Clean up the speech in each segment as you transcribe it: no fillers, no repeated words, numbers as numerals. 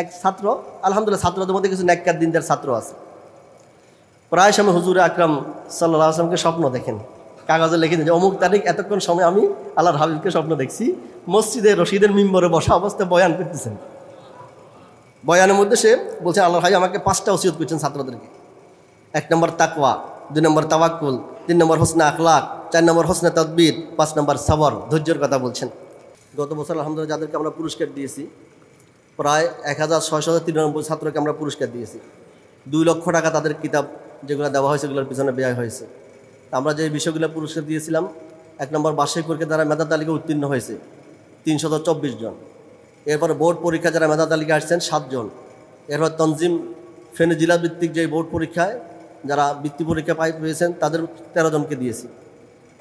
এক ছাত্র, আলহামদুলিল্লাহ ছাত্রদের মধ্যে কিছু নেককার দিনদার ছাত্র আছে। প্রায় সময় হুজুর আকরাম সাল্লাল্লাহু আলাইহি ওয়াসাল্লামকে স্বপ্ন দেখেন, কাগজে লিখে দিন যে অমুক তারিখ এতক্ষণ সময় আমি আল্লাহর হাবিবকে স্বপ্ন দেখছি মসজিদে রশিদের মিম্বরে বসা অবস্থায় বয়ান করতেছেন। বয়ানের মধ্যে সে বলছেন আল্লাহর হাবিব আমাকে 5টা ওসিয়ত করছেন ছাত্রদেরকে। 1 নম্বর তাকওয়া, 2 নম্বর তাওয়াক্কুল, 3 নম্বর হোসনে আখলাক, 4 নম্বর হোসনে তদবির, 5 নম্বর সবর, ধৈর্যের কথা বলছেন। গত বছর আলহামদুলিল্লাহ যাদেরকে আমরা পুরস্কার দিয়েছি প্রায় 1693 ছাত্রকে আমরা পুরস্কার দিয়েছি। 2 লক্ষ টাকা তাদের কিতাব যেগুলো দেওয়া হয়েছে এগুলোর পিছনে ব্যয় হয়েছে। আমরা যে বিষয়গুলো পুরস্কার দিয়েছিলাম, 1 নম্বর বার্ষিক পরীক্ষা যারা মেধা তালিকা উত্তীর্ণ হয়েছে 324 জন। এরপর বোর্ড পরীক্ষা যারা মেধা তালিকা আসছেন 7 জন। এরপর তনজিম ফেনী জেলা ভিত্তিক যে বোর্ড পরীক্ষায় যারা বৃত্তি পরীক্ষা পেয়েছেন তাদের 13 জনকে দিয়েছি।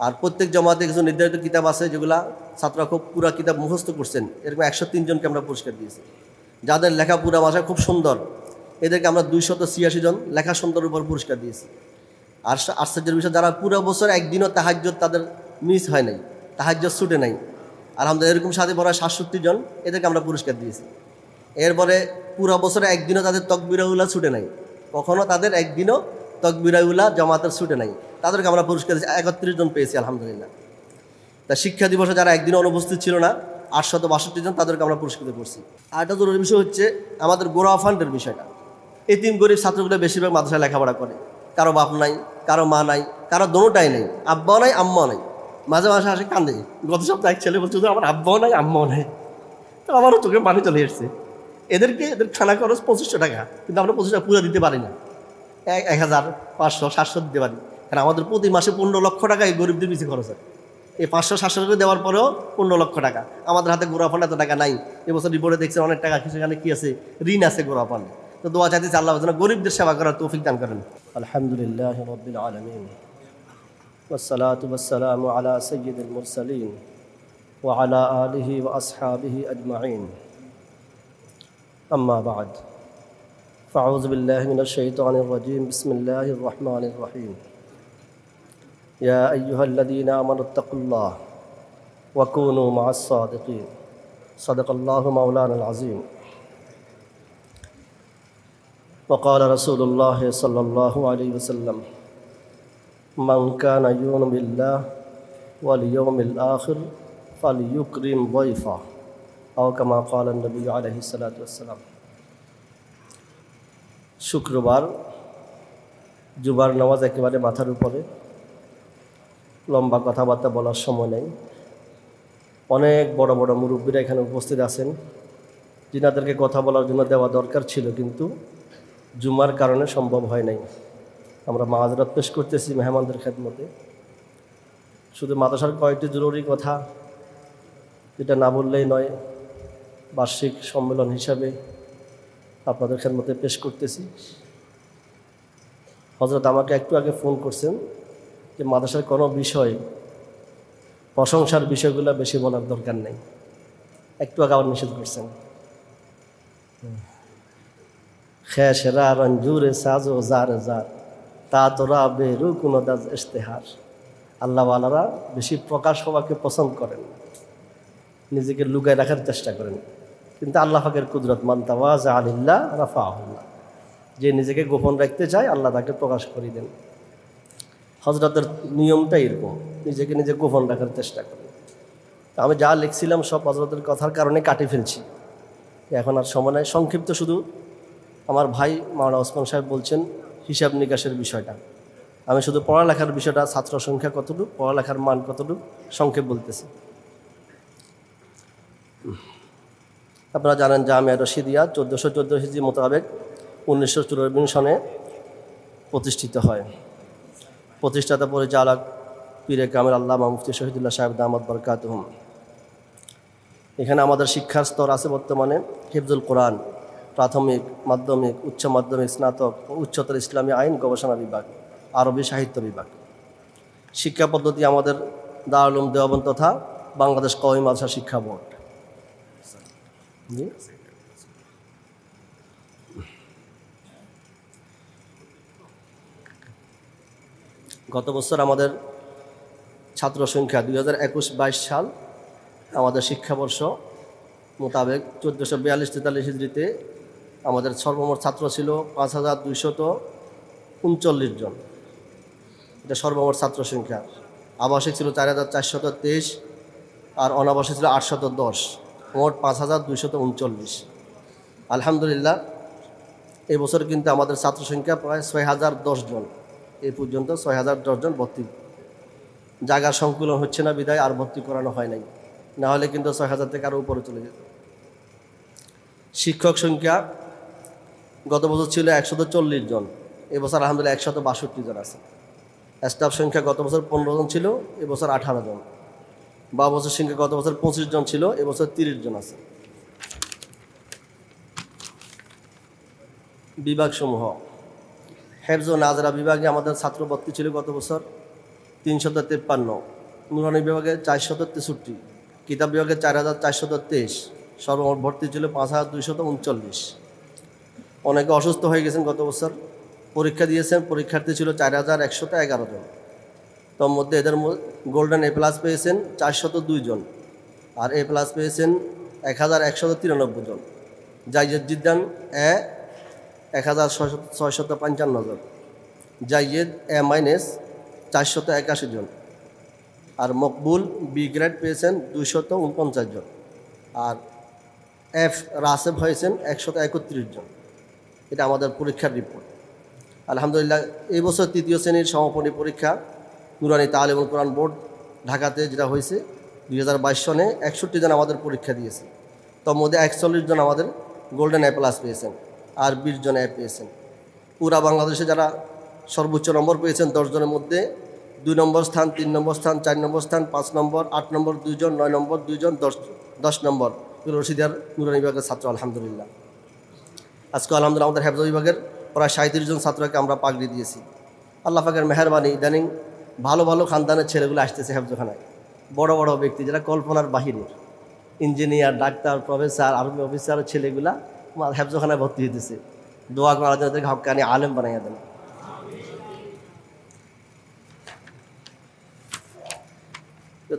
আর প্রত্যেক জমাতে কিছু নির্ধারিত কিতাব আছে যেগুলা ছাত্ররা খুব পুরা কিতাব মুখস্থ করছেন, এরকম 103 জনকে আমরা পুরস্কার দিয়েছি। যাদের লেখা পুরা ভাষা খুব সুন্দর এদেরকে আমরা 286 জন লেখা সুন্দরের উপর পুরস্কার দিয়েছি। আর আশ্চর্যের বিষয় যারা পুরো বছর একদিনও তাহাজ্জুদ তাদের মিস হয় নাই, তাহাজ্জুদ ছুটে নাই, আলহামদুলিল্লাহ এরকম সাথে বড় 67 জন এদেরকে আমরা পুরস্কার দিয়েছি। এরপরে পুরো বছরে একদিনও তাদের তকবিরাউলা ছুটে নাই, কখনো তাদের একদিনও তকবিরাউলা জামাতের ছুটে নাই, তাদেরকে আমরা পুরস্কার দিয়েছি। 31 জন পেয়েছি আলহামদুলিল্লাহ। তা শিক্ষা দিবসে যারা একদিনও অনুপস্থিত ছিল না 862 জন তাদেরকে আমরা পুরস্কৃত করছি। আর একটা জরুরি বিষয় হচ্ছে আমাদের গোরা ফান্ডের বিষয়টা। এতিম গরিব ছাত্রগুলো বেশিরভাগ মাদ্রাসায় লেখাপড়া করে, কারো বাপ নাই, কারো মা নাই, কারো দোনোটাই নেই, আব্বাও নাই আম্মাও নাই। মাঝে মাঝে আসে কান্দে। গত সপ্তাহে এক ছেলে বলছে আমার আব্বাও নাই আম্মাও নাই, তো আমারও চোখে পানি চলে এসছে। এদের খানা খরচ 2500 টাকা, কিন্তু আমরা 25 টাকা পুরো দিতে পারি না, 1500 700 দিতে পারি। কারণ আমাদের প্রতি মাসে 15 লক্ষ টাকা এই গরিবদের পিছিয়ে খরচ হয়। এই 500-700 টাকা দেওয়ার পরেও 15 লক্ষ টাকা। আমাদের হাতে গোরা ফান্ড এত টাকা নাই। এবছর রিপোর্টে দেখছেন অনেক টাকা সেখানে কি আছে, ঋণ আছে গোরা ফান্ডে। তো দোয়া চাইতেছি আল্লাহ যেন গরিবদের সেবা করার তৌফিক দান করেন। আলহামদুলিল্লাহ রাব্বিল আলামিন والصلاة والسلام على سيد المرسلين وعلى آله وأصحابه أجمعين أما بعد فأعوذ بالله من الشيطان الرجيم بسم الله الرحمن الرحيم يا أيها الذين آمنوا اتقوا الله وكونوا مع الصادقين صدق الله مولانا العظيم وقال رسول الله صلى الله عليه وسلم من كان يؤمن بالله واليوم الآخر فليكرم ضيفه أو كما قال النبي عليه الصلاة والسلام। শুক্রবার জুমার নামাজ একেবারে মাথার উপরে, লম্বা কথাবার্তা বলার সময় নেই। অনেক বড় বড় মুরব্বীরা এখানে উপস্থিত আছেন যিনাদেরকে কথা বলার জন্য দেওয়া দরকার ছিল, কিন্তু জুমার কারণে সম্ভব হয় নাই। আমরা মাযরাত পেশ করতেছি মেহমানদের খেদমতে। শুধু মাদ্রাসার কয়েকটি জরুরি কথা যেটা না বললেই নয়, বার্ষিক সম্মেলন হিসাবে আপনাদের খেদমতে পেশ করতেছি। হযরত আমাকে একটু আগে ফোন করছেন যে মাদ্রাসার কোনো বিষয়, প্রশংসার বিষয়গুলো বেশি বলার দরকার নেই, একটু আগে আবার নিষেধ করছেন। খেসরা রঞ্জুরে সাজো জার জার তা তোরা বেরু কোনো দাজ ইশতেহার। আল্লাহওয়ালারা বেশি প্রকাশ হওয়াকে পছন্দ করেন, নিজেকে লুকায় রাখার চেষ্টা করেন। কিন্তু আল্লাহ পাকের কুদরত, মান তাওয়াজা লিল্লাহ রাফাহুল্লাহ, যে নিজেকে গোপন রাখতে চায় আল্লাহ তাকে প্রকাশ করে দেন। হযরতের নিয়মটাই এরকম, নিজেকে নিজে গোপন রাখার চেষ্টা করেন। আমি যা লিখছিলাম সব হযরতের কথার কারণে কাটে ফেলছি, এখন আর সময় নাই। সংক্ষিপ্ত শুধু আমার ভাই মাওলানা ওসমান সাহেব বলছেন হিসাব নিকাশের বিষয়টা, আমি শুধু পড়ালেখার বিষয়টা, ছাত্র সংখ্যা কতটুকু, পড়ালেখার মান কতটুকু সংক্ষেপ বলতেছি। আপনারা জানেন জামিয়া রশিদিয়া 1414 হিজরি মোতাবেক 1994 সনে প্রতিষ্ঠিত হয়। প্রতিষ্ঠাতা পরিচালক পীরে কামেল আল্লামা মুফতি শহীদুল্লাহ সাহেব দামাত বরকাতুহুম। এখানে আমাদের শিক্ষার স্তর আছে বর্তমানে হিফজুল কোরআন, প্রাথমিক, মাধ্যমিক, উচ্চ মাধ্যমিক, স্নাতক ও উচ্চতর ইসলামী আইন গবেষণা বিভাগ, আরবি সাহিত্য বিভাগ। শিক্ষা পদ্ধতি আমাদের দারুল উলুম দেওবন্দ তথা বাংলাদেশ কওমি মাদ্রাসা শিক্ষা বোর্ড। গত বছর আমাদের ছাত্র সংখ্যা 2021-22 সাল আমাদের শিক্ষাবর্ষ মোতাবেক 1442-43 হিজরিতে আমাদের সর্বমোট ছাত্র ছিল 5239 জন, এটা সর্বমোট ছাত্র সংখ্যা। আবাসিক ছিল 4423 আর অনাবাসিক ছিল 810, মোট 5239। আলহামদুলিল্লাহ এই বছর কিন্তু আমাদের ছাত্র সংখ্যা প্রায় 6010 জন, এই পর্যন্ত 6010 জন ভর্তি। জায়গার সংকুলন হচ্ছে না বিধায় আর ভর্তি করানো হয় নাই, না হলে কিন্তু 6000 থেকে আরও উপরে চলে যেত। শিক্ষক সংখ্যা গত বছর ছিল 140 জন, এবছর আলহামদুলিল্লাহ 162 জন আছে। স্টাফ সংখ্যা গত বছর 15 জন ছিল, এবছর 18 জন। বা বছর সংখ্যা গত বছর 25 জন ছিল, এবছর 30 জন আছে। বিভাগসমূহ, হেফজ ও নাজরা বিভাগে আমাদের ছাত্র ভর্তি ছিল গত বছর 353, নুরানি বিভাগে 463, কিতাব বিভাগে 4423, সর্বমোট ভর্তি ছিল 5239। অনেকে অসুস্থ হয়ে গেছেন গত বছর, পরীক্ষা দিয়েছেন, পরীক্ষার্থী ছিল 4111 জন। তোর মধ্যে এদের গোল্ডেন এ প্লাস পেয়েছেন 402 জন, আর এ প্লাস পেয়েছেন 1193 জন। জাইয়েদ জিদ্দান এ 1655 জন, জাইয়েদ এ মাইনাস 481 জন, আর মকবুল বি গ্রেড পেয়েছেন 249 জন, আর এফ রাসেব হয়েছেন 131 জন। এটা আমাদের পরীক্ষার রিপোর্ট। আলহামদুলিল্লাহ এই বছর 3য় শ্রেণীর সমাপনী পরীক্ষা নুরানি তালিম কোরআন বোর্ড ঢাকাতে যেটা হয়েছে 2022 সনে 61 জন আমাদের পরীক্ষা দিয়েছে। তার মধ্যে 41 জন আমাদের গোল্ডেন এ প্লাস পেয়েছেন আর 20 জন এ পেয়েছেন। পুরা বাংলাদেশে যারা সর্বোচ্চ নম্বর পেয়েছেন 10 জনের মধ্যে 2 নম্বর স্থান, 3 নম্বর স্থান, 4 নম্বর স্থান, 5 নম্বর, 8 নম্বর 2 জন, 9 নম্বর 2 জন, 10 নম্বর রশিদিয়ার নুরানি বিভাগের ছাত্র। আলহামদুলিল্লাহ আজকে আলহামদুলিল্লাহ আমাদের হেফজ বিভাগের প্রায় 37 জন ছাত্রকে আমরা পাগড়ি দিয়েছি। আল্লাহ পাকের মেহেরবানি, ইদানিং ভালো ভালো খানদানের ছেলেগুলো আসতেছে হেফজখানায়, বড় বড় ব্যক্তি যারা কল্পনার বাহিরের, engineer, doctor, professor, army officer ছেলেগুলা হেফজখানায় ভর্তি হইতেছে। দোয়া করা যাদেরকে হক্কানি আলেম বানাইয়া দেন।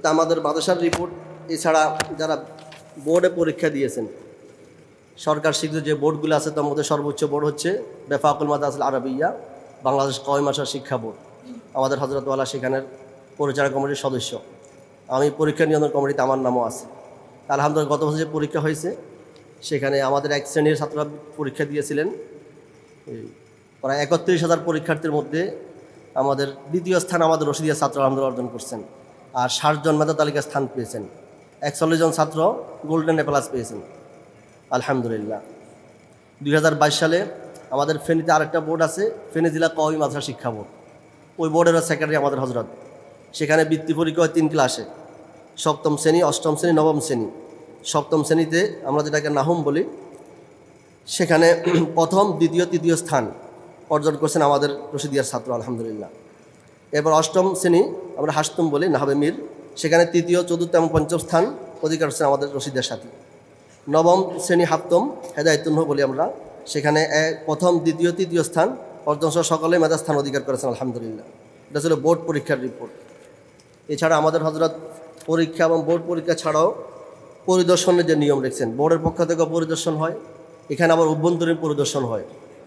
তো আমাদের মাদ্রাসার রিপোর্ট এছাড়া যারা বোর্ডে পরীক্ষা দিয়েছেন, সরকার স্বীকৃত যে বোর্ডগুলো আছে তার মধ্যে সর্বোচ্চ বোর্ড হচ্ছে বেফাকুল মাদ্রাসাল আরাবিয়া, বাংলাদেশ কওমি মাদ্রাসা শিক্ষা বোর্ড। আমাদের হযরতওয়ালা সেখানের পরিচালনা কমিটির সদস্য, আমি পরীক্ষা নিয়ন্ত্রণ কমিটিতে আমার নামও আছে। আলহামদুলিল্লাহ গত বছর যে পরীক্ষা হয়েছে সেখানে আমাদের এক শ্রেণীর ছাত্ররা পরীক্ষা দিয়েছিলেন। প্রায় 31,000 পরীক্ষার্থীর মধ্যে আমাদের দ্বিতীয় স্থান আমাদের রশিদিয়া ছাত্র আলহামদুলিল্লাহ অর্জন করছেন, আর 60 জন মেধা তালিকায় স্থান পেয়েছেন, 41 জন ছাত্র গোল্ডেন এ প্লাস পেয়েছেন। আলহামদুলিল্লাহ 2022 সালে আমাদের ফেনীতে আরেকটা বোর্ড আছে, ফেনী জেলা কওমি মাদ্রাসা শিক্ষা বোর্ড। ওই বোর্ডের সেক্রেটারি আমাদের হজরত। সেখানে বৃত্তি পরীক্ষা হয় 3 ক্লাসে, 7ম শ্রেণী, 8ম শ্রেণী, 9ম শ্রেণী। 7ম শ্রেণীতে আমরা যেটাকে নাহুম বলি, সেখানে প্রথম, দ্বিতীয়, তৃতীয় স্থান অর্জন করছেন আমাদের রশিদিয়ার ছাত্র। আলহামদুলিল্লাহ এরপর 8ম শ্রেণী আমরা হাসতুম বলি, নাহাবে মির, সেখানে 3য়, 4র্থ এবং 5ম স্থান অধিকার করছেন আমাদের রশিদিয়ার সাথী। 9ম শ্রেণী হাফতম হেদায়তুন্নহ বলি আমরা, সেখানে প্রথম, দ্বিতীয়, তৃতীয় স্থান অর্জন সহ সকলে মেধা স্থান অধিকার করেছেন। আলহামদুলিল্লাহ এটা ছিল বোর্ড পরীক্ষার রিপোর্ট। এছাড়া আমাদের হজরত পরীক্ষা এবং বোর্ড পরীক্ষা ছাড়াও পরিদর্শনের যে নিয়ম রেখেছেন, বোর্ডের পক্ষ থেকে পরিদর্শন হয়, এখানে আবার অভ্যন্তরীণ পরিদর্শন হয়,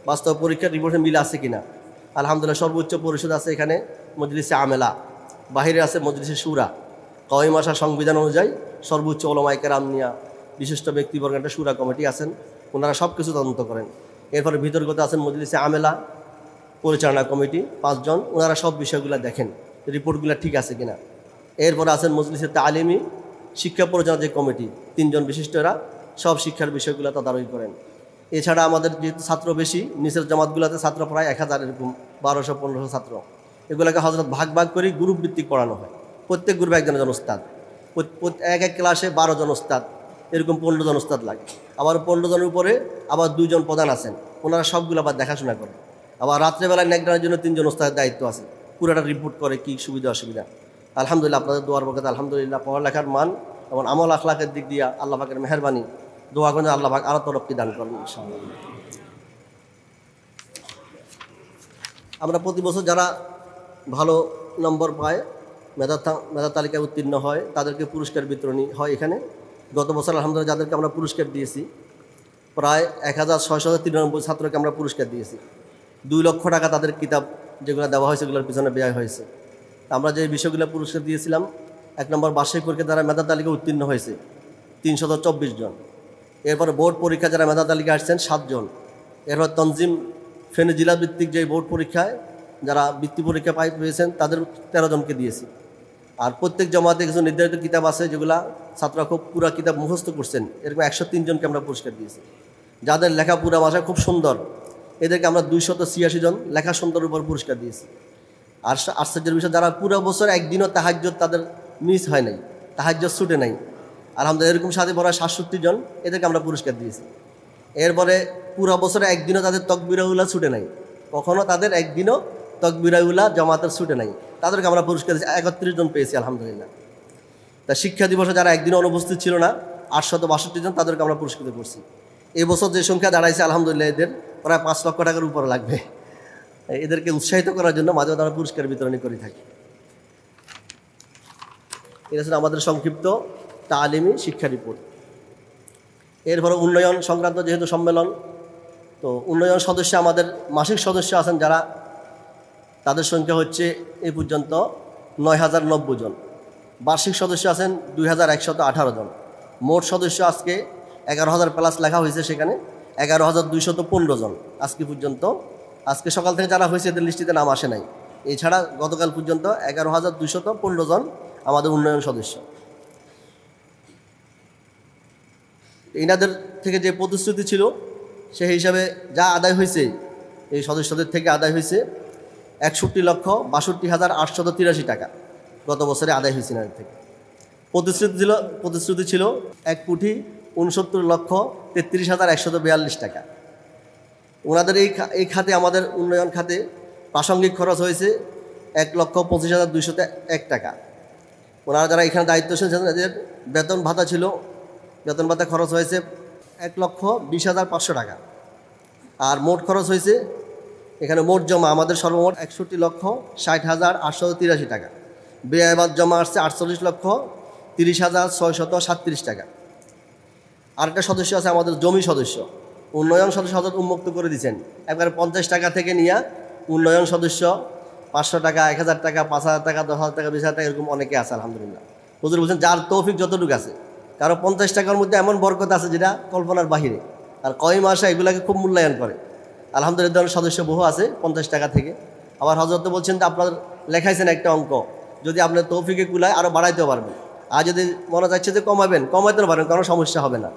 বাস্তব পরীক্ষার রিপোর্টে মিল আছে কিনা। আলহামদুলিল্লাহ সর্বোচ্চ পরিষদ আছে এখানে মজলিসে আমেলা, বাহিরে আছে মজলিসে শুরা। কওমি মাদ্রাসা সংবিধান অনুযায়ী সর্বোচ্চ ওলামায়ে কেরাম নিয়া বিশিষ্ট ব্যক্তিবর্গ একটা শুরা কমিটি আছেন, ওনারা সব কিছু তদন্ত করেন। এরপরে ভিতরগত আছেন মজলিসে আমেলা পরিচালনা কমিটি 5 জন, ওনারা সব বিষয়গুলো দেখেন রিপোর্টগুলো ঠিক আছে কিনা। এরপরে আছেন মজলিসে তালিমি শিক্ষা পরিচালনা যে কমিটি, 3 জন বিশিষ্টরা সব শিক্ষার বিষয়গুলো তদারকি করেন। এছাড়া আমাদের যেহেতু ছাত্র বেশি, নিচের জামাতগুলোতে ছাত্র প্রায় 1000, এরকম 1200-1500 ছাত্র, এগুলোকে হজরত ভাগ ভাগ করে গ্রুপ ভিত্তিক পড়ানো হয়। প্রত্যেক গ্রুপে একজন ওস্তাদ, এক ক্লাসে 12 জন ওস্তাদ, এরকম 15 জন ওস্তাদ লাগে। আবার 15 জনের উপরে আবার 2 জন প্রধান আছেন, ওনারা সবগুলো আবার দেখাশোনা করেন। আবার রাত্রেবেলায় নেকড়ানোর জন্য 3 জন ওস্তাদের দায়িত্ব আছে, পুরোটা রিপোর্ট করে কী সুবিধা অসুবিধা। আলহামদুলিল্লাহ আপনাদের দোয়ার বরকতে আলহামদুলিল্লাহ পড়ালেখার মান এবং আমল আখলাকের দিক দিয়ে আল্লাহ পাকের মেহেরবানি, দোয়া করেন আল্লাহ পাক আরও তরক্কি দান করেন ইনশাআল্লাহ। আমরা প্রতি বছর যারা ভালো নম্বর পায়, মেধা তালিকায় উত্তীর্ণ হয়, তাদেরকে পুরস্কার বিতরণী হয় এখানে। গত বছর আলহামদুলিল্লাহ যাদেরকে আমরা পুরস্কার দিয়েছি প্রায় 1693 ছাত্রকে আমরা পুরস্কার দিয়েছি। 2 লক্ষ টাকা তাদের কিতাব যেগুলো দেওয়া হয়েছে সেগুলোর পিছনে ব্যয় হয়েছে। আমরা যে বিষয়গুলো পুরস্কার দিয়েছিলাম, 1 নম্বর বার্ষিক পরীক্ষা যারা মেধা তালিকা উত্তীর্ণ হয়েছে 324 জন। এরপরে বোর্ড পরীক্ষা যারা মেধা তালিকা আসছেন 7 জন। এরপর তনজিম ফেনী জেলা ভিত্তিক যে বোর্ড পরীক্ষায় যারা বৃত্তি পরীক্ষা পেয়েছেন তাদের 13 জনকে দিয়েছি। আর প্রত্যেক জমাতে কিছু নির্ধারিত কিতাব আছে যেগুলা ছাত্ররা খুব পুরা কিতাব মুখস্থ করছেন, এরকম 103 জনকে আমরা পুরস্কার দিয়েছি। যাদের লেখা পুরা ভাষা খুব সুন্দর এদেরকে আমরা 286 জন লেখা সুন্দর উপর পুরস্কার দিয়েছি। আর আশ্চর্যের বিষয় যারা পুরো বছর একদিনও তাহাজ্জুদ তাদের মিস হয় নাই, তাহাজ্জুদ ছুটে নাই, আলহামদুলিল্লাহ এরকম সাথে পড়া 67 জন এদেরকে আমরা পুরস্কার দিয়েছি। এরপরে পুরো বছরে একদিনও তাদের তকবিরাউলা ছুটে নাই, কখনো তাদের একদিনও তকবিরাউলা জামাতের ছুটে নাই, তাদেরকে আমরা পুরস্কার দিয়েছি। 31 জন পেয়েছি আলহামদুলিল্লাহ। তা শিক্ষা দিবসে যারা একদিনও অনুপস্থিত ছিল না 862 জন, তাদেরকে আমরা পুরস্কৃত করছি। এই বছর যে সংখ্যা দাঁড়াইছে আলহামদুলিল্লাহ এদের প্রায় 5 লক্ষ টাকার উপর লাগবে। এদেরকে উৎসাহিত করার জন্য মাঝে মাঝে আমরা পুরস্কার বিতরণী করে থাকি। এটা ছিল আমাদের সংক্ষিপ্ত তালিমি শিক্ষা রিপোর্ট। এরপরে উন্নয়ন সংক্রান্ত যেহেতু সম্মেলন, তো উন্নয়ন সদস্য আমাদের মাসিক সদস্য আছেন যারা, তাদের সংখ্যা হচ্ছে এই পর্যন্ত 9090 জন। বার্ষিক সদস্য আছেন 2118 জন। মোট সদস্য আজকে 11,000 প্লাস লেখা হয়েছে, সেখানে 11,215 জন আজকে পর্যন্ত। আজকে সকাল থেকে যারা হয়েছে এদের লিস্টিতে নাম আসে নাই। এছাড়া গতকাল পর্যন্ত 11,215 জন আমাদের উন্নয়ন সদস্য। এনাদের থেকে যে প্রতিশ্রুতি ছিল সেই হিসাবে যা আদায় হয়েছে এই সদস্যদের থেকে আদায় হয়েছে 61,62,883 টাকা গত বছরে আদায় হয়েছে এনাদের থেকে। প্রতিশ্রুতি ছিল 1,69,33,142 টাকা। ওনাদের এই খাতে, আমাদের উন্নয়ন খাতে প্রাসঙ্গিক খরচ হয়েছে 1,25,201 টাকা। ওনারা যারা এখানে দায়িত্বশীল ছিলেন তাদের বেতন ভাতা ছিল, বেতন ভাতা খরচ হয়েছে 1,20,500 টাকা। আর মোট খরচ হয়েছে এখানে মোট জমা আমাদের সর্বমোট 61,60,883 টাকা। ব্যয়বাদ জমা আসছে 48,30,637 টাকা। আরেকটা সদস্য আছে আমাদের জমি সদস্য, উন্নয়ন সদস্য হঠাৎ উন্মুক্ত করে দিচ্ছেন। একবারে 50 টাকা থেকে নিয়ে উন্নয়ন সদস্য 500 টাকা, 1000 টাকা, 5,000 টাকা, 10,000 টাকা, 20,000 টাকা, এরকম অনেকে আছে আলহামদুলিল্লাহ। হুজুর বলছেন যার তৌফিক যতটুকু আছে, কারো 50 টাকার মধ্যে এমন বরকত আছে যেটা কল্পনার বাহিরে। আর কয় মাসে এগুলাকে খুব মূল্যায়ন করে আলহামদুলিল্লাহ। সদস্য বহু আছে 50 টাকা থেকে। আবার হজরত বলছেন যে আপনার লেখাইছেন একটা অঙ্ক, যদি আপনার তৌফিকে কুলায় আরও বাড়াইতেও পারবেন, আর যদি মনে যাচ্ছে যে কমাইতেও পারবেন, কোনো সমস্যা হবে না।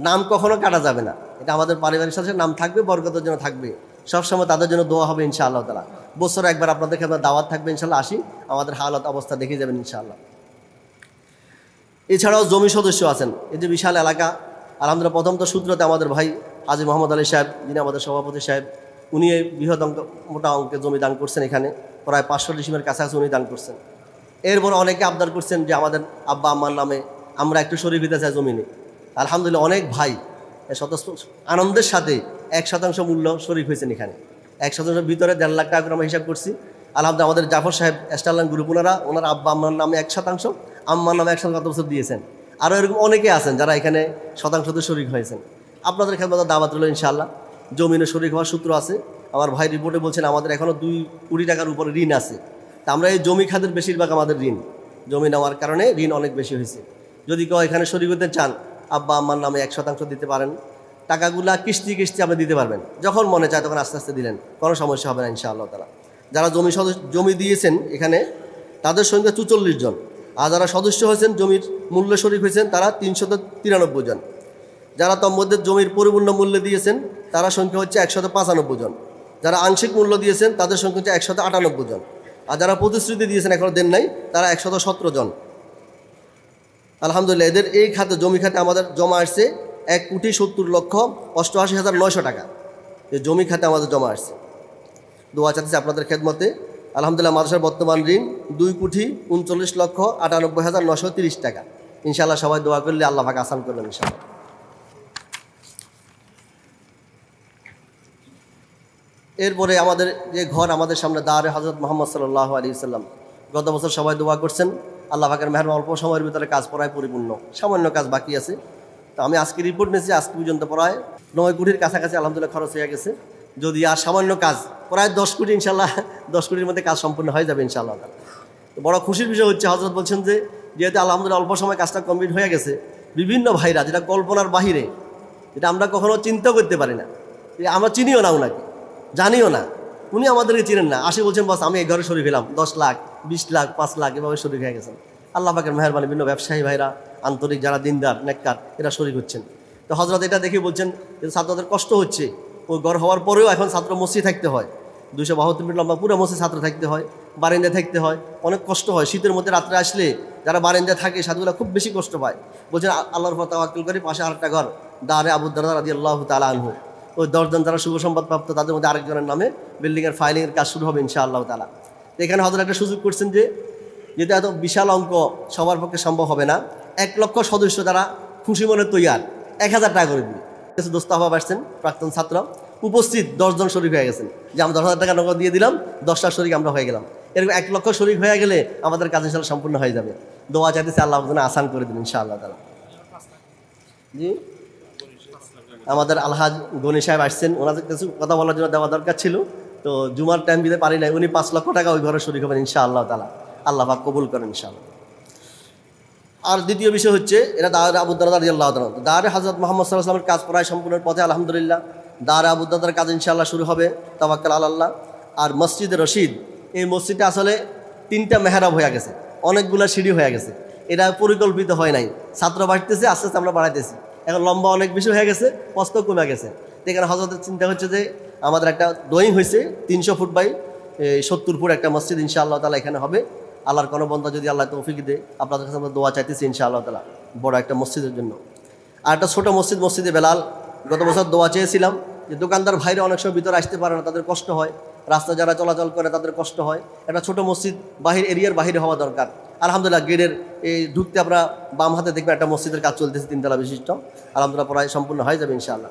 নাম কখনো কাটা যাবে না, এটা আমাদের পারিবারিক সদস্য, নাম থাকবে, বরকতের জন্য থাকবে, সবসময় তাদের জন্য দোয়া হবে ইনশাআল্লাহ তাআলা। বছরে একবার আপনাদের ক্ষেত্রে দাওয়াত থাকবে ইনশাআল্লাহ, আসি আমাদের হালত অবস্থা দেখে যাবেন ইনশাআল্লাহ। এছাড়াও জমি সদস্য আছেন, এই যে বিশাল এলাকা আলহামদুলিল্লাহ। প্রথম তো সূত্রতে আমাদের ভাই হাজী মোহাম্মদ আলী সাহেব, যিনি আমাদের সভাপতি সাহেব, উনি এই বৃহৎ মোটা অঙ্কের জমি দান করছেন, এখানে প্রায় 500 ডিসিমের কাছাকাছি উনি দান করছেন। এরপর অনেকে আবদার করছেন যে আমাদের আব্বা আম্মার নামে আমরা একটু শরীক হতে চাই জমিনে। আলহামদুলিল্লাহ অনেক ভাই আনন্দের সাথে 1% মূল্য শরীক হয়েছেন এখানে। 1% ভিতরে 1.5 লাখ টাকা করে আমরা হিসাব করছি আলহামদুলিল্লাহ। আমাদের জাফর সাহেব স্টারলাইন গ্রুপ, ওনার আব্বা আম্মার নামে 1%, আম্মার নামে 1% গত বছর দিয়েছেন। আরও এরকম অনেকে আছেন যারা এখানে শতাংশতে শরীক হয়েছেন। আপনাদের খেদমতে দাওয়াত রইল ইনশাআল্লাহ। জমিনে শরীক হওয়ার সূত্র আছে। আমার ভাই রিপোর্টে বলছেন আমাদের এখনও 2 কোটি টাকার উপরে ঋণ আছে। তা আমরা এই জমি খাতের বেশিরভাগ আমাদের ঋণ, জমি নেওয়ার কারণে ঋণ অনেক বেশি হয়েছে। যদি কেউ এখানে শরীক হতে চান, আব্বা আম্মার নামে 1% দিতে পারেন। টাকাগুলা কিস্তি আপনি দিতে পারবেন, যখন মনে চায় তখন আস্তে আস্তে দিলেন, কোনো সমস্যা হবে না ইনশাআল্লাহ তাআলা। যারা জমি দিয়েছেন এখানে তাদের সংখ্যা 44 জন। আর যারা সদস্য হয়েছেন, জমির মূল্য শরীক হয়েছেন, তারা 393 জন। যারা তোর মধ্যে জমির পরিপূর্ণ মূল্য দিয়েছেন তারা সংখ্যা হচ্ছে 195 জন। যারা আংশিক মূল্য দিয়েছেন তাদের সংখ্যা হচ্ছে 198 জন। আর যারা প্রতিশ্রুতি দিয়েছেন এখনও দেন নাই তারা 117 জন। আলহামদুলিল্লাহ এদের এই খাতে, জমি খাতে আমাদের জমা আসছে 1,70,88,900 টাকা। এই জমি খাতে আমাদের জমা আসছে। দোয়া চাচ্ছি আপনাদের খেদমতে। আলহামদুলিল্লাহ মাদ্রাসার বর্তমান ঋণ 2,39,98,930 টাকা। ইনশাআল্লাহ সবাই দোয়া করলে আল্লাহ পাক আসান করবেন ইনশাআল্লাহ। এরপরে আমাদের যে ঘর আমাদের সামনে দাঁড়ে হযরত মুহাম্মদ সাল্লাল্লাহু আলাইহি ওয়াসাল্লাম, গত বছর সবাই দোয়া করছেন, আল্লাহ পাকের মেহেরবানি অল্প সময়ের ভিতরে কাজ প্রায় পরিপূর্ণ, সামান্য কাজ বাকি আছে। তো আমি আজকে রিপোর্ট নিয়েছি, আজকে পর্যন্ত প্রায় 9 কোটির কাছাকাছি আলহামদুলিল্লাহ খরচ হয়ে গেছে। যদি আর সামান্য কাজ প্রায় 10 কোটি, ইনশাল্লাহ 10 কোটির মধ্যে কাজ সম্পূর্ণ হয়ে যাবে ইনশাআল্লাহ। তো বড় খুশির বিষয় হচ্ছে, হযরত বলছেন যে যেহেতু আলহামদুলিল্লাহ অল্প সময় কাজটা কমপ্লিট হয়ে গেছে, বিভিন্ন ভাইরা যেটা কল্পনার বাহিরে, যেটা আমরা কখনো চিন্তাও করতে পারি না, আমরা চিনিও না ওনাকে, জানিও না, উনি আমাদেরকে চিনেন না, আসে বলছেন বস আমি এই ঘরে শরীক হলাম, 10 লাখ 20 লাখ 5 লাখ এভাবে শরীক হয়ে গেছেন। আল্লাহ পাকের মেহেরবানি, বিভিন্ন ব্যবসায়ী ভাইরা, আন্তরিক যারা দিনদার নেককার, এরা শরীক হচ্ছেন। তো হযরত এটা দেখে বলছেন যে ছাত্রদের কষ্ট হচ্ছে, ওই ঘর হওয়ার পরেও এখন ছাত্র মসজিদ থাকতে হয়, 272 ফিট লম্বা পুরো মসজিদ ছাত্র থাকতে হয়, বারান্দায় থাকতে হয়, অনেক কষ্ট হয়। শীতের মধ্যে রাত্রে আসলে যারা বারান্দায় থাকে সাধুগুলা খুব বেশি কষ্ট পায়। বলছেন আল্লাহর উপর তাওয়াক্কুল করে পাশে আরেকটা ঘর, দারে আবু দারদা রাদিয়াল্লাহু তাআলা আনহু, ওই 10 জন যারা শুভ সংবাদ প্রাপ্ত, তাদের মধ্যে আরেকজনের নামে বিল্ডিংয়ের ফাইলিংয়ের কাজ শুরু হবে ইনশাআল্লাহ তাআলা। তো এখানে হযরত একটা সুযোগ করছেন যে যেটা এত বিশাল অঙ্ক সবার পক্ষে সম্ভব হবে না, 1 লক্ষ সদস্য যারা খুশি মনে তৈয়ার 1000 টাকা করে দিবে। কিছু দোস্তাহবাব আসছেন, প্রাক্তন ছাত্র উপস্থিত 10 জন শরীক হয়ে গেছেন, যে আমরা 10,000 টাকা নগদ দিয়ে দিলাম, 10টা শরীক আমরা হয়ে গেলাম। এরকম 1 লক্ষ শরীক হয়ে গেলে আমাদের কাজ ইনশাআল্লাহ সম্পূর্ণ হয়ে যাবে। দোয়া চাইতেছি আল্লাহ যেন আসান করে দিন ইনশাআল্লাহ তাআলা। জি, আমাদের আলহাজ গনি সাহেব আসছেন, ওনাদের কিছু কথা বলার জন্য দেওয়া দরকার ছিল, তো জুমার টাইম দিতে পারি নাই। উনি 5 লক্ষ টাকা ওই ঘরে শরীক হবেন ইনশাআল্লাহ তাআলা। আল্লাহ পাক কবুল করেন ইনশাআল্লাহ। আর দ্বিতীয় বিষয় হচ্ছে, এটা দারে আবু দারদা রাদিয়াল্লাহু তাআলা, দারে হযরত মুহাম্মদ সাল্লাল্লাহু আলাইহি ওয়াসাল্লামের কাজ প্রায় সম্পূর্ণের পথে আলহামদুলিল্লাহ। দারে আবু দারদার কাজ ইনশাআল্লাহ শুরু হবে, তাওয়াক্কাল আলাল্লাহ। আর মসজিদে রশিদ, এই মসজিদটা আসলে 3টা মেহরাব হয়ে গেছে, অনেকগুলো সিঁড়ি হয়ে গেছে, এটা পরিকল্পিত হয় নাই। ছাত্র বাড়তেছে, আস্তে আস্তে আমরা বাড়াইতেছি, এখন লম্বা অনেক বেশি হয়ে গেছে, প্রস্থ কমে গেছে। এখানে হযরতের চিন্তা হচ্ছে যে আমাদের একটা ড্রয়িং হয়েছে 300 ফুট বাই 70 ফুট একটা মসজিদ ইনশাআল্লাহ তাআলা এখানে হবে। আল্লাহর কোনো বন্ধা যদি আল্লাহ তৌফিক দেয়, আপনাদের কাছে আমরা দোয়া চাইতেছি ইনশাআল্লাহ তাআলা বড় একটা মসজিদের জন্য। আর একটা ছোটো মসজিদ, মসজিদে বেলাল, গত বছর দোয়া চেয়েছিলাম যে দোকানদার ভাইরা অনেক সময় ভিতরে আসতে পারে না, তাদের কষ্ট হয়, রাস্তা যারা চলাচল করে তাদের কষ্ট হয়, একটা ছোটো মসজিদ এরিয়ার বাহিরে হওয়া দরকার। আলহামদুলিল্লাহ গেটের এই ঢুকতে আমরা বাম হাতে দেখবেন একটা মসজিদের কাজ চলতেছে 3 তলা বিশিষ্ট, আলহামদুলিল্লাহ প্রায় সম্পূর্ণ হয়ে যাবে ইনশাআল্লাহ।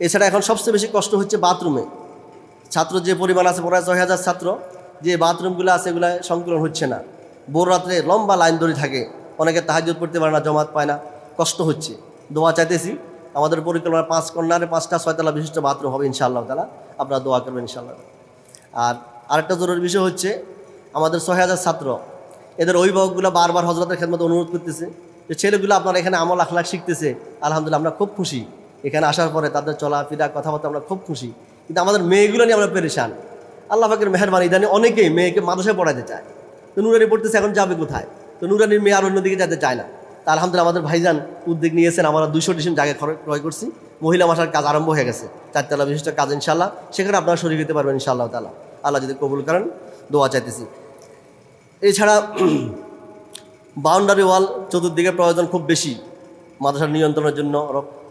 এছাড়া এখন সবচেয়ে বেশি কষ্ট হচ্ছে বাথরুমে, ছাত্র যে পরিমাণ আছে প্রায় 6000 ছাত্র, যে বাথরুমগুলো আছে এগুলো সংকলন হচ্ছে না, ভোর রাত্রে লম্বা লাইন ধরে থাকে, অনেকে তাহাজ্জুদ পড়তে পারে না, জমাত পায় না, কষ্ট হচ্ছে। দোয়া চাইতেছি, আমাদের পরিকল্পনা 5 কর্নারে 5টা 6 তলা বিশিষ্ট বাথরুম হবে ইনশাআল্লাহ তাআলা, আপনারা দোয়া করবেন ইনশাআল্লাহ। আর আরেকটা জরুরি বিষয় হচ্ছে, আমাদের 6000 ছাত্র, এদের অভিভাবকগুলো বারবার হযরতের খেদমতে অনুরোধ করতেছে যে ছেলেগুলো আপনারা এখানে আমল আখলাক শিখতেছে, আলহামদুলিল্লাহ আমরা খুব খুশি, এখানে আসার পরে তাদের চলাফেরা কথাবার্তা আমরা খুব খুশি, কিন্তু আমাদের মেয়েগুলো নিয়ে আমরা পেরেশান। আল্লাহ পাকের মেহেরবানি, ইদানি অনেকেই মেয়েকে মাদ্রাসায় পড়াতে চায়, তো নুরানি পড়তেছে, এখন যাবে কোথায়? তো নুরানির মেয়ে আর অন্যদিকে যেতে চায় না। তা আলহামদুলিল্লাহ আমাদের ভাইজান উদ্যোগ নিয়েছেন, আমরা 200 ডিসিম জায়গায় ক্রয় করছি, মহিলা মাসার কাজ আরম্ভ হয়ে গেছে, 4 তলা বিশিষ্ট কাজ ইনশাআল্লাহ, সেখানে আপনারা শরীক হতে পারবেন ইনশাআল্লাহ তাআলা। আল্লাহ যদি কবুল করেন, দোয়া চাইতেছি। এছাড়া বাউন্ডারি ওয়াল চতুর্দিকে প্রয়োজন খুব বেশি, মাদ্রাসার নিয়ন্ত্রণের জন্য,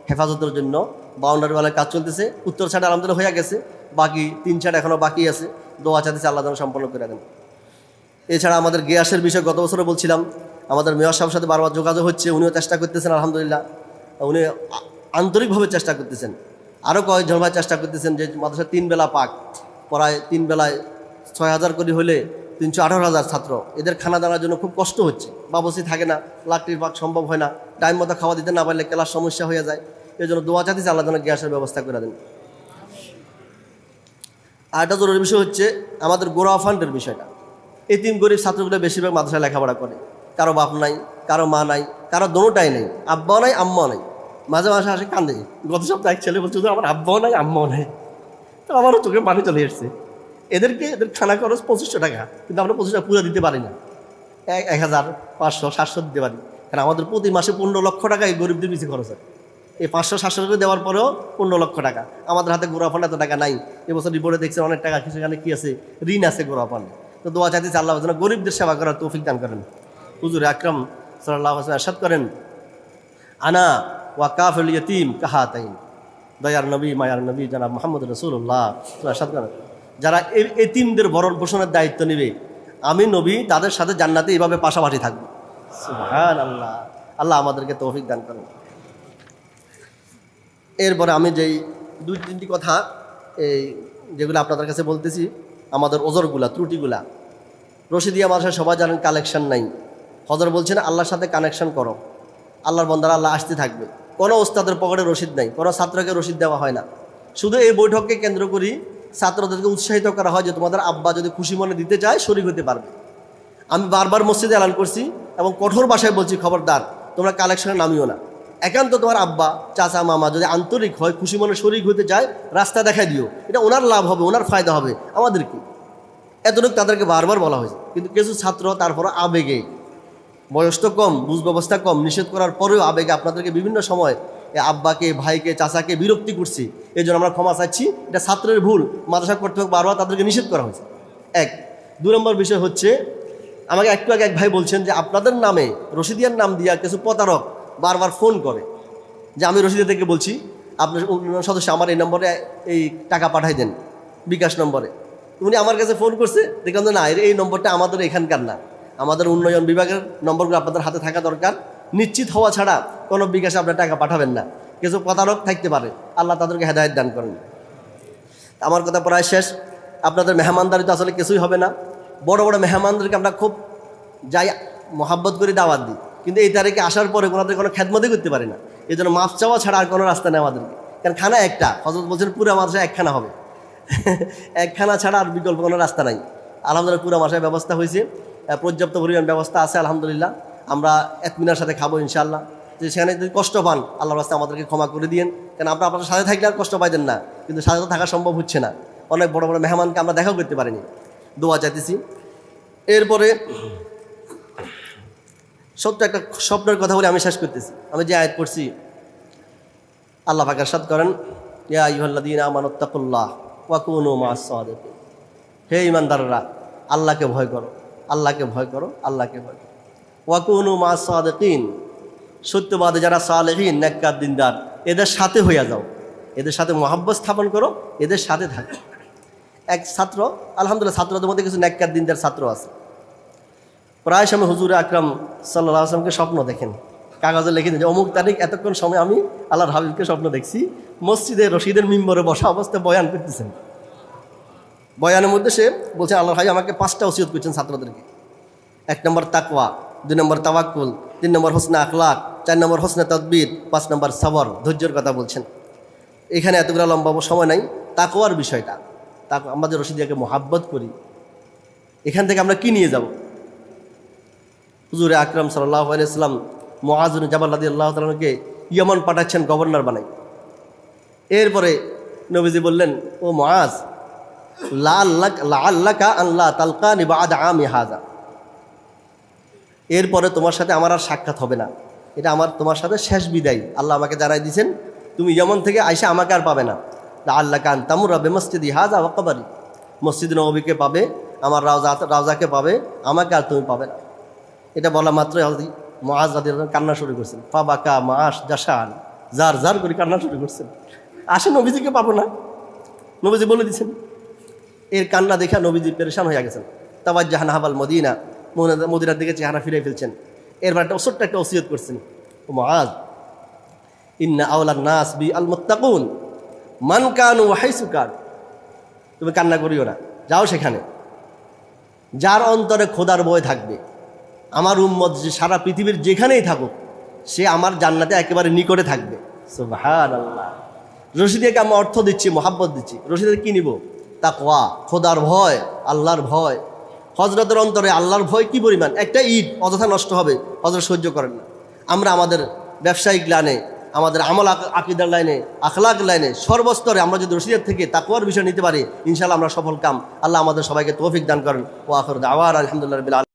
হেফাজতের জন্য বাউন্ডারি ওয়ালের কাজ চলতেছে। উত্তর সাইড আলহামদুলিল্লাহ হয়ে গেছে, বাকি 3 সাইড এখনও বাকি আছে, দোয়া চাইতেছে আল্লাহ যেন সম্পন্ন করে দেন। এছাড়া আমাদের গ্যাসের বিষয়ে গত বছরে বলছিলাম, আমাদের মেয়র সাহেবের সাথে বারবার যোগাযোগ হচ্ছে, উনিও চেষ্টা করতেছেন আলহামদুলিল্লাহ, উনি আন্তরিকভাবে চেষ্টা করতেছেন, আরও কয়েকজন ভাই চেষ্টা করতেছেন যে মাদ্রাসা 3 বেলা পাক, প্রায় 3 বেলায় 6000 করে হলে 318,000 ছাত্র, এদের খানা দানার জন্য খুব কষ্ট হচ্ছে, বাবুসি থাকে না, লাকড়ির পাক সম্ভব হয় না, টাইম মতো খাওয়া দিতে না পারলে ক্লাস সমস্যা হয়ে যায়। এই জন্য দোয়া চাইতেছি আল্লাহ যেন গ্যাসের ব্যবস্থা করে দেন। আর একটা জরুরি বিষয় হচ্ছে আমাদের গোরা ফান্ডের বিষয়টা। এতিম গরিব ছাত্রগুলো বেশিরভাগ মাদ্রাসায় লেখাপড়া করে, কারো বাপ নাই, কারো মা নাই, কারো দোনোটাই নেই, আব্বাও নাই আম্মাও নাই, মাঝে মাঝে আসে কান্দে। গত সপ্তাহে এক ছেলে বলছে আমার আব্বাও নাই আম্মাও নাই, তো আমারও চোখে পানি চলে এসছে। এদের খানা খরচ 2500 টাকা, কিন্তু আমরা 25 টাকা পুরো দিতে পারি না, 1500 700 দিতে পারি, কারণ আমাদের প্রতি মাসে 15 লক্ষ টাকা এই গরিবদের পিছিয়ে খরচ হয়। এই 500-700 টাকা দেওয়ার পরেও 15 লক্ষ টাকা, আমাদের হাতে গোরা ফান্ড এত টাকা নাই। এবছর রিপোর্টে দেখছেন অনেক টাকা, সেখানে কি আছে, ঋণ আছে গোরা ফান্ডে। তো দোয়া চাইতেছি আল্লাহ যেন গরিবদের সেবা করার তৌফিক দান করেন। হুজুর আকরাম সাল্লাল্লাহু আলাইহি ওয়াসাল্লাম ইরশাদ করেন, আনা ওয়া কাফিল ইয়াতীম কাহাতাইন, দয়ার নবী মায়ার নবী জনাব মুহাম্মদ রাসূলুল্লাহ ইরশাদ করেন, যারা এতিমদের ভরণ পোষণের দায়িত্ব নেবে, আমি নবী তাদের সাথে জান্নাতে এইভাবে পাশাপাশি থাকবো। সুবহানাল্লাহ, আল্লাহ আমাদেরকে তৌফিক দান করেন। এরপরে আমি যেই 2-3টি কথা যেগুলো আপনাদের কাছে বলতেছি, আমাদের ওজরগুলা ত্রুটিগুলা, রশিদিয়া মাদ্রাসায় সবাই জানেন কালেকশন নাই। হযরত বলছেন আল্লাহর সাথে কানেকশন করো, আল্লাহর বন্দারা আল্লাহ আসতে থাকবে, কোনো ওস্তাদের পকেটে রসিদ নাই, কোনো ছাত্রকে রসিদ দেওয়া হয় না। শুধু এই বৈঠককে কেন্দ্র করি ছাত্রদেরকে উৎসাহিত করা হয় যে তোমাদের আব্বা যদি খুশি মনে দিতে চায় শরীক হতে পারবে। আমি বারবার মসজিদে এলান করছি এবং কঠোর ভাষায় বলছি, খবরদার তোমরা কালেকশনে নামিও না। একান্ত তোমার আব্বা চাচা মামা যদি আন্তরিক হয়, খুশি মনে শরীক হতে চায়, রাস্তা দেখাই দিও, এটা ওনার লাভ হবে, ওনার ফায়দা হবে, আমাদের কি। এতটুকু তাদেরকে বারবার বলা হয়েছে। কিন্তু কিছু ছাত্র তারপর আবেগে, বয়স তো কম, বুঝ ব্যবস্থা কম, নিষেধ করার পরেও আবেগে আপনাদেরকে বিভিন্ন সময় আব্বাকে ভাইকে চাচাকে বিরক্তি করছি, এই জন্য আমরা ক্ষমা চাচ্ছি, এটা ছাত্রের ভুল, মাদ্রাসা কর্তৃপক্ষ বারবার তাদেরকে নিষেধ করা হয়েছে। এক। 2 নম্বর বিষয় হচ্ছে, আমাকে একটু আগে এক ভাই বলছেন যে আপনাদের নামে রশিদিয়ার নাম দিয়া কিছু প্রতারক বারবার ফোন করে, যে আমি রশিদিয়া থেকে বলছি, আপনার সদস্য আমার এই নম্বরে এই টাকা পাঠাই দেন, বিকাশ নম্বরে। উনি আমার কাছে ফোন করছে, দেখলাম যে না, এই নম্বরটা আমাদের এখানকার না, আমাদের উন্নয়ন বিভাগের নম্বরগুলো আপনাদের হাতে থাকা দরকার, নিশ্চিত হওয়া ছাড়া কোনো বিকাশে আপনার টাকা পাঠাবেন না। কিছু প্রতারক থাকতে পারে, আল্লাহ তাদেরকে হেদায়েত দান করেন। আমার কথা প্রায় শেষ। আপনাদের মেহমানদারি তো আসলে কিছুই হবে না। বড় বড় মেহমানদেরকে আমরা খুব যাই মহাব্বত করে দাওয়াত দিই, কিন্তু এই তারিখে আসার পরে ওনাদের কোনো খেদমতই করতে পারি না। এই জন্য মাফ চাওয়া ছাড়া আর কোনো রাস্তা নেই আমাদেরকে, কারণ খানা একটা, হযরত বলছেন পুরা মাদ্রাসা একখানা হবে, একখানা ছাড়া আর বিকল্প কোনো রাস্তা নাই। আলহামদুলিল্লাহ পুরা মাদ্রাসায় ব্যবস্থা হয়েছে, পর্যাপ্ত পরিমাণ ব্যবস্থা আছে আলহামদুলিল্লাহ। আমরা এতমিনার সাথে খাবো ইনশাআল্লাহ। যে সেখানে যদি কষ্ট পান, আল্লাহর রাস্তায় আমাদেরকে ক্ষমা করে দিয়েন, কারণ আমরা আপনার সাথে থাকলে আর কষ্ট পাইতেন না, কিন্তু সাথে তো থাকা সম্ভব হচ্ছে না। অনেক বড় বড় মেহমানকে আমরা দেখাও করতে পারিনি, দোয়া চাইতেছি। এরপরে সত্য একটা স্বপ্নের কথা বলে আমি শেষ করতেছি। আমি যে আয়াত পড়ছি, আল্লাহ পাক ইরশাদ করেন, ইয়া আইয়ুহাল্লাযীনা আমানুত্তাকুল্লাহ ওয়া কুনু মা'আস সাদিকিন। হে ঈমানদাররা, আল্লাহকে ভয় করো, আল্লাহকে ভয় করো, আল্লাহকে ভয় করো। ওয়া কুনু মা'আস সাদিকিন, সত্যবাদী যারা সালেহীন নেককার দিনদার, এদের সাথে হইয়া যাও, এদের সাথে মহব্বত স্থাপন করো, এদের সাথে থাকো। এক ছাত্র, আলহামদুলিল্লাহ ছাত্রদের মধ্যে কিছু নেককার দিনদার ছাত্র আছে। প্রায় সময় হুজুর আকরাম সাল্লাল্লাহু আলাইহি ওয়াসাল্লামকে স্বপ্ন দেখেন, কাগজে লিখে দিন যে অমুক তারিখ এতক্ষণ সময় আমি আল্লাহর হাবিবকে স্বপ্ন দেখছি, মসজিদে রশিদের মিম্বরে বসা অবস্থায় বয়ান করতেছেন। বয়ানের মধ্যে সে বলছেন, আল্লাহর হাবিব আমাকে 5টা ওসিয়ত করছেন ছাত্রদেরকে। 1 নম্বর তাকওয়া, 2 নম্বর তাওয়াক্কুল, 3 নম্বর হোসনে আখলাক, 4 নম্বর হোসনে তদবির, 5 নম্বর সবর, ধৈর্যের কথা বলছেন। এখানে এতগুলো লম্বা সময় নাই। তাকওয়ার বিষয়টা, আমরা যে রশিদিয়াকে মহাব্বত করি, এখান থেকে আমরা কি নিয়ে যাব? হুজুর আকরাম সাল্লাল্লাহু আলাইহি ওয়াসাল্লাম মুআয বিন জাবাল রাদিয়াল্লাহু তাআলা কে ইয়েমন পাঠাচ্ছেন গভর্নর বানাই। এরপরে নবীজি বললেন, ও মুআয, লাআল্লাকা আন লা তালকানি বা'দা আমী হাযা, এরপরে তোমার সাথে আমার আর সাক্ষাৎ হবে না, এটা আমার তোমার সাথে শেষ বিদায়। আল্লাহ আমাকে জানাই দিয়েছেন, তুমি ইয়েমন থেকে আইসা আমাকে আর পাবে না। লাআল্লাকা আন তামুররা বিমসজিদি হাযা ওয়া কবরি, মসজিদ নববীকে পাবে, আমার রাওজাকে পাবে, আমাকে আর তুমি পাবে না। এটা বলা মাত্রই মুআয রাদিয়াল্লাহু কান্না শুরু করছেন। ফাবাকা মুআয জাশান, জার জার করে কান্না শুরু করছেন। আসে নবীজিকে পাবো না, নবীজি বলে দিয়েছেন। এর কান্না দেখা নবীজি পেরেশান হয়ে গেছেন। তাওয়াজ্জাহা নাহবাল মদিনা, মদিনার দিকে চেহারা ফিরে ফেলছেন। এরপর একটা ছোট্ট একটা ওসিয়ত করছেন, ও মুআয, ইন্না আওলান নাস বি আল মুত্তাকুন মান কানু ওয়া হাইসু কান, তুমি কান্না করিও না, যাও সেখানে যার অন্তরে খোদার ভয় থাকবে। আমার উম্মত যে সারা পৃথিবীর যেখানেই থাকুক, সে আমার জান্নাতে একেবারে নিকটে থাকবে। সুবহানাল্লাহ। রশিদিয়াকে আমি অর্থ দিচ্ছি, মহাব্বত দিচ্ছি। রশিদিয়া কি নিব? তাকওয়া, খোদার ভয়, আল্লাহর ভয়। হযরতের অন্তরে আল্লাহর ভয় কি পরিমাণ! একটা ইট অযথা নষ্ট হবে, হযরত সহ্য করেন না। আমরা আমাদের ব্যবসায়িক লাইনে, আমাদের আমল আকীদার লাইনে, আখলাক লাইনে, সর্বস্তরে আমরা যদি রশিদিয়ার থেকে তাকওয়ার বিষয় নিতে পারি, ইনশাআল্লাহ আমরা সফল কাম। আল্লাহ আমাদের সবাইকে তৌফিক দান করেন। ওয়া আখিরু দাওয়ানা আলহামদুলিল্লাহি রাব্বিল আলামিন।